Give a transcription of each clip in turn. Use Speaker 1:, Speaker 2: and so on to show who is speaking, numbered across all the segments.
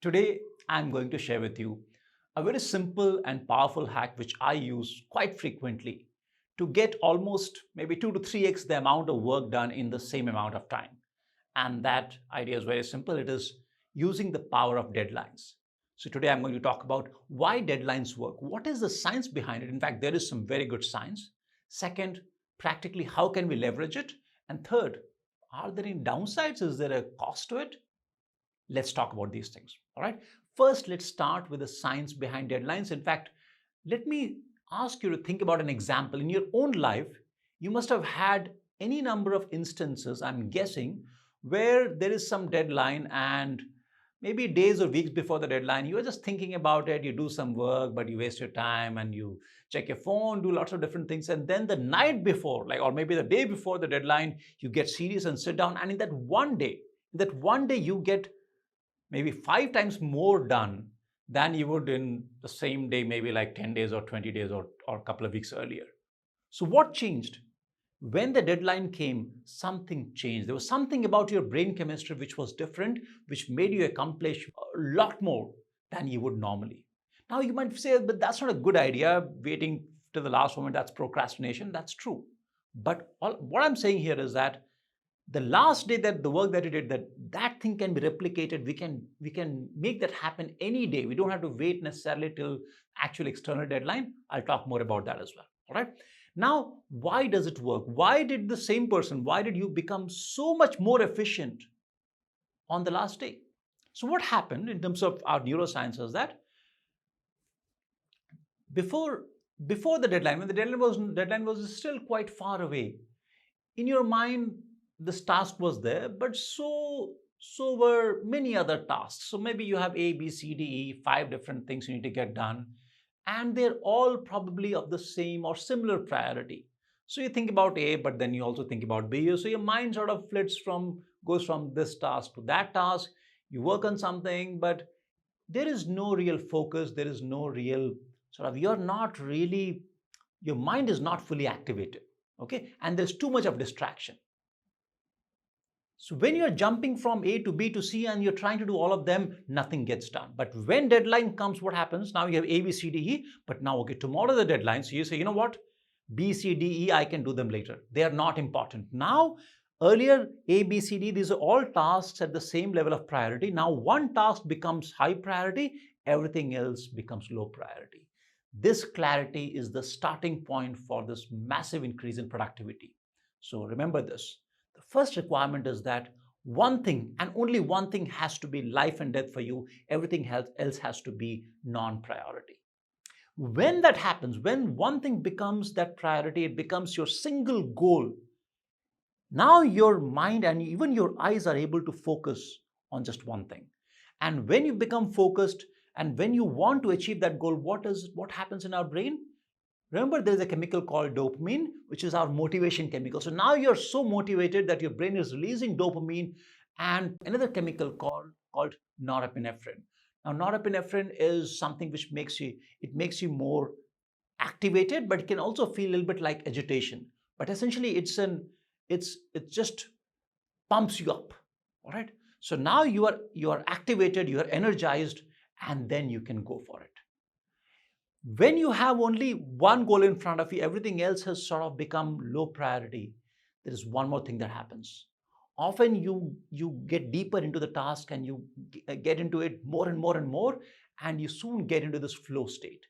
Speaker 1: Today, I'm going to share with you a very simple and powerful hack which I use quite frequently to get almost maybe 2 to 3x the amount of work done in the same amount of time. And that idea is very simple. It is using the power of deadlines. So today I'm going to talk about why deadlines work. What is the science behind it? In fact, there is some very good science. Second, practically how can we leverage it? And third, are there any downsides? Is there a cost to it? Let's talk about these things. All right. First, let's start with the science behind deadlines. In fact, let me ask you to think about an example. In your own life, you must have had any number of instances, I'm guessing, where there is some deadline and maybe days or weeks before the deadline, you are just thinking about it, you do some work, but you waste your time and you check your phone, do lots of different things. And then the night before, like, or maybe the day before the deadline, you get serious and sit down. And in that one day, you get maybe 5 times more done than you would in the same day, maybe like 10 days or 20 days or a couple of weeks earlier. So, what changed? When the deadline came, something changed. There was something about your brain chemistry which was different, which made you accomplish a lot more than you would normally. Now, you might say, but that's not a good idea. Waiting to the last moment, that's procrastination. That's true. But what I'm saying here is that the last day that the work that you did, that thing can be replicated. We can make that happen any day. We don't have to wait necessarily till actual external deadline. I'll talk more about that as well. All right. Now, why does it work? Why did the same person, why did you become so much more efficient on the last day? So what happened in terms of our neuroscience is that before before the deadline, when the deadline was still quite far away, in your mind this task was there, but so were many other tasks. So maybe you have A, B, C, D, E, five different things you need to get done, and they're all probably of the same or similar priority. So you think about A, but then you also think about B. So your mind sort of goes from this task to that task. You work on something, but there is no real focus. There is no real sort of, your mind is not fully activated. Okay. And there's too much of distraction. So when you're jumping from A to B to C and you're trying to do all of them, nothing gets done. But when deadline comes, what happens? Now you have A, B, C, D, E, but now, okay, tomorrow the deadline. So you say, you know what? B, C, D, E, I can do them later. They are not important. Now, earlier, A, B, C, D, these are all tasks at the same level of priority. Now one task becomes high priority, everything else becomes low priority. This clarity is the starting point for this massive increase in productivity. So remember this. The first requirement is that one thing and only one thing has to be life and death for you. Everything else has to be non-priority. When that happens, when one thing becomes that priority, it becomes your single goal. Now your mind and even your eyes are able to focus on just one thing. And when you become focused and when you want to achieve that goal, what happens in our brain? Remember, there is a chemical called dopamine, which is our motivation chemical. So now you're so motivated that your brain is releasing dopamine and another chemical called norepinephrine. Now, norepinephrine is something which makes you more activated, but it can also feel a little bit like agitation. But essentially, it just pumps you up. All right. So now you are activated, you are energized, and then you can go for it. When you have only one goal in front of you, everything else has sort of become low priority. There is one more thing that happens. Often you get deeper into the task and you get into it more and more and more, and you soon get into this flow state.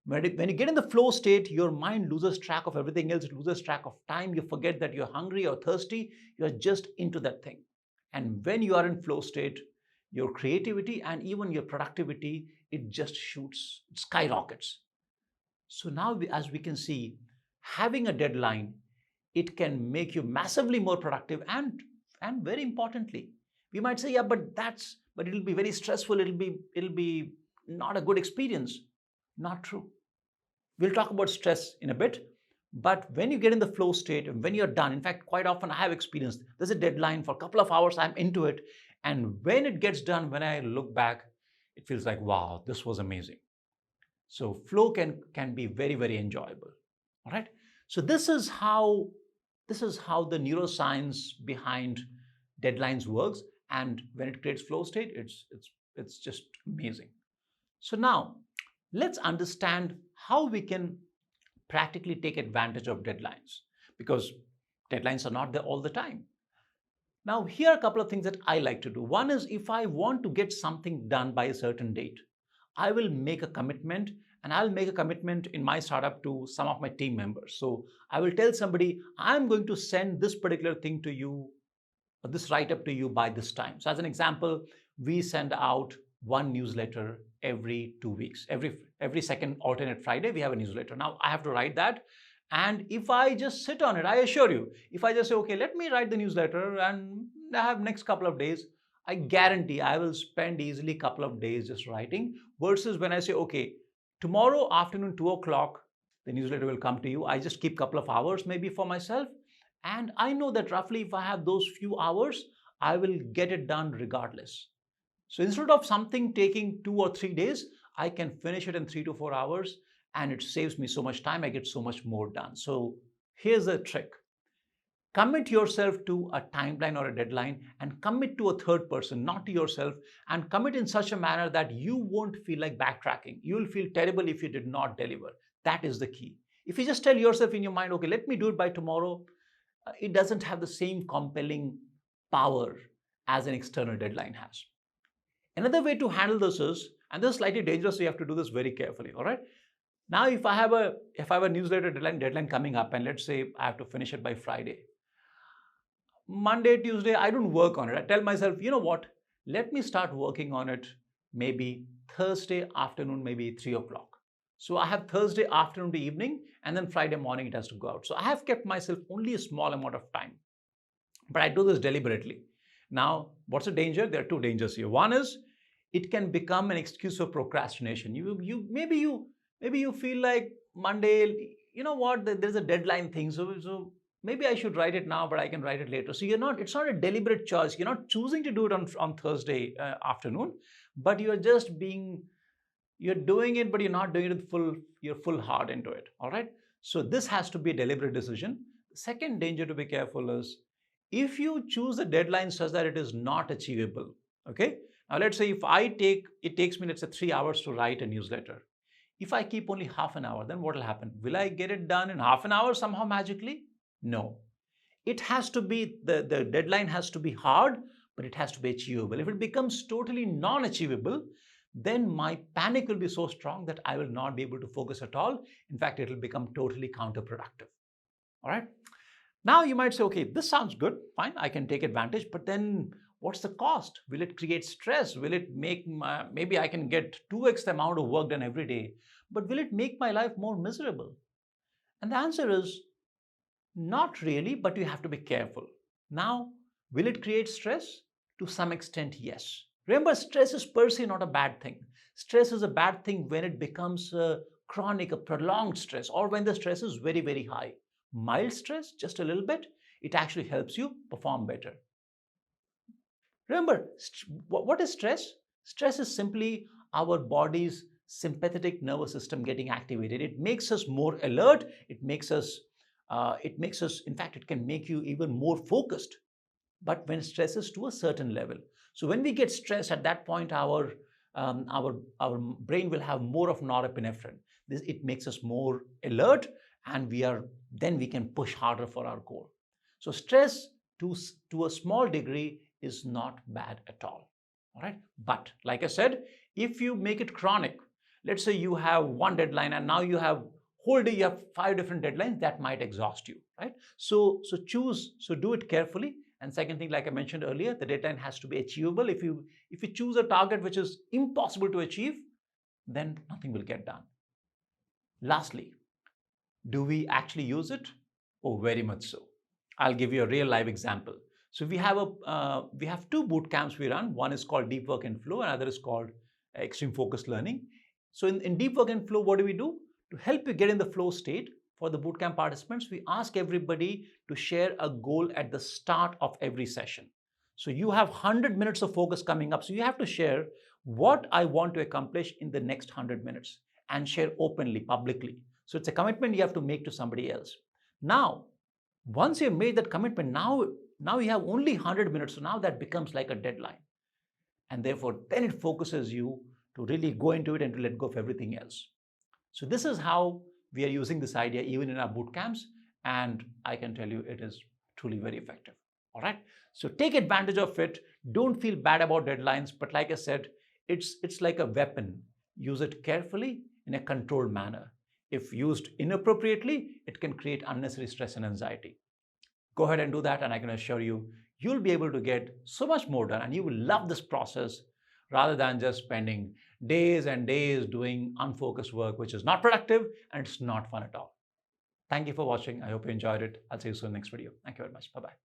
Speaker 1: When you get in the flow state, your mind loses track of everything else. It loses track of time. You forget that you're hungry or thirsty. You're just into that thing. And when you are in flow state, your creativity and even your productivity, it just shoots, it skyrockets. So now, as we can see, having a deadline, it can make you massively more productive, and very importantly, we might say, yeah, but it'll be very stressful. It'll be not a good experience. Not true. We'll talk about stress in a bit. But when you get in the flow state and when you're done, in fact, quite often I have experienced there's a deadline for a couple of hours, I'm into it. And when it gets done, when I look back, it feels like, wow, this was amazing. So flow can be very, very enjoyable. All right. So this is how This is how the neuroscience behind deadlines works, and when it creates flow state, it's just amazing. So now let's understand how we can practically take advantage of deadlines, because deadlines are not there all the time. Now, here are a couple of things that I like to do. One is, if I want to get something done by a certain date, I will make a commitment, and I'll make a commitment in my startup to some of my team members. So I will tell somebody, I'm going to send this particular thing to you, or this write up to you by this time. So as an example, we send out one newsletter every 2 weeks. Every second alternate Friday, we have a newsletter. Now I have to write that. And if I just sit on it, I assure you, if I just say, okay, let me write the newsletter and I have next couple of days, I guarantee I will spend easily a couple of days just writing, versus when I say, okay, tomorrow afternoon, 2 o'clock, the newsletter will come to you. I just keep a couple of hours maybe for myself. And I know that roughly if I have those few hours, I will get it done regardless. So instead of something taking 2 or 3 days, I can finish it in 3 to 4 hours, and it saves me so much time. I get so much more done. So here's the trick. Commit yourself to a timeline or a deadline, and commit to a third person, not to yourself, and commit in such a manner that you won't feel like backtracking. You'll feel terrible if you did not deliver. That is the key. If you just tell yourself in your mind, okay, let me do it by tomorrow, it doesn't have the same compelling power as an external deadline has. Another way to handle this is, and this is slightly dangerous, so you have to do this very carefully, all right? Now, if I have a newsletter deadline coming up, and let's say I have to finish it by Friday, Monday, Tuesday, I don't work on it. I tell myself, you know what? Let me start working on it maybe Thursday afternoon, maybe 3 o'clock. So I have Thursday afternoon to evening, and then Friday morning it has to go out. So I have kept myself only a small amount of time, but I do this deliberately. Now, what's the danger? There are two dangers here. One is, it can become an excuse for procrastination. Maybe you feel like Monday, you know what? There's a deadline thing, so maybe I should write it now, but I can write it later. So it's not a deliberate choice. You're not choosing to do it on Thursday afternoon, but you're doing it, but you're not doing it with your full heart into it. All right. So this has to be a deliberate decision. The second danger to be careful is, if you choose a deadline such that it is not achievable. Okay. Now let's say if it takes me, let's say, 3 hours to write a newsletter. If I keep only half an hour, then what will happen? Will I get it done in half an hour somehow magically? No. It has to be, the deadline has to be hard, but it has to be achievable. If it becomes totally non-achievable, then my panic will be so strong that I will not be able to focus at all. In fact, it will become totally counterproductive. All right. Now you might say, okay, this sounds good, fine, I can take advantage, but then what's the cost? Will it create stress? Will it make maybe I can get 2x the amount of work done every day, but will it make my life more miserable? And the answer is not really, but you have to be careful. Now, will it create stress? To some extent, yes. Remember, stress is per se not a bad thing. Stress is a bad thing when it becomes a chronic, a prolonged stress, or when the stress is very, very high. Mild stress, just a little bit, it actually helps you perform better. Remember, what is stress? Stress is simply our body's sympathetic nervous system getting activated. It makes us more alert. In fact, it can make you even more focused. But when stress is to a certain level. So when we get stressed, at that point, our brain will have more of norepinephrine. It makes us more alert, and we can push harder for our goal. So stress to a small degree is not bad at all. All right. But like I said, if you make it chronic, let's say you have one deadline and now you have whole day, you have 5 different deadlines, that might exhaust you, right? So do it carefully. And second thing, like I mentioned earlier, the deadline has to be achievable. If you choose a target which is impossible to achieve, then nothing will get done. Lastly, do we actually use it? Oh, very much so. I'll give you a real live example. So we have 2 boot camps we run. One is called Deep Work and Flow, and another is called Extreme Focus Learning. So in Deep Work and Flow, what do? To help you get in the flow state, for the bootcamp participants, we ask everybody to share a goal at the start of every session. So you have 100 minutes of focus coming up. So you have to share what I want to accomplish in the next 100 minutes and share openly, publicly. So it's a commitment you have to make to somebody else. Now, Once you've made that commitment, now you have only 100 minutes. So now that becomes like a deadline. And therefore, then it focuses you to really go into it and to let go of everything else. So this is how we are using this idea even in our boot camps. And I can tell you it is truly very effective. All right. So take advantage of it. Don't feel bad about deadlines. But like I said, it's like a weapon. Use it carefully in a controlled manner. If used inappropriately, it can create unnecessary stress and anxiety. Go ahead and do that, and I can assure you, you'll be able to get so much more done, and you will love this process rather than just spending days and days doing unfocused work, which is not productive and it's not fun at all. Thank you for watching. I hope you enjoyed it. I'll see you soon in the next video. Thank you very much. Bye bye.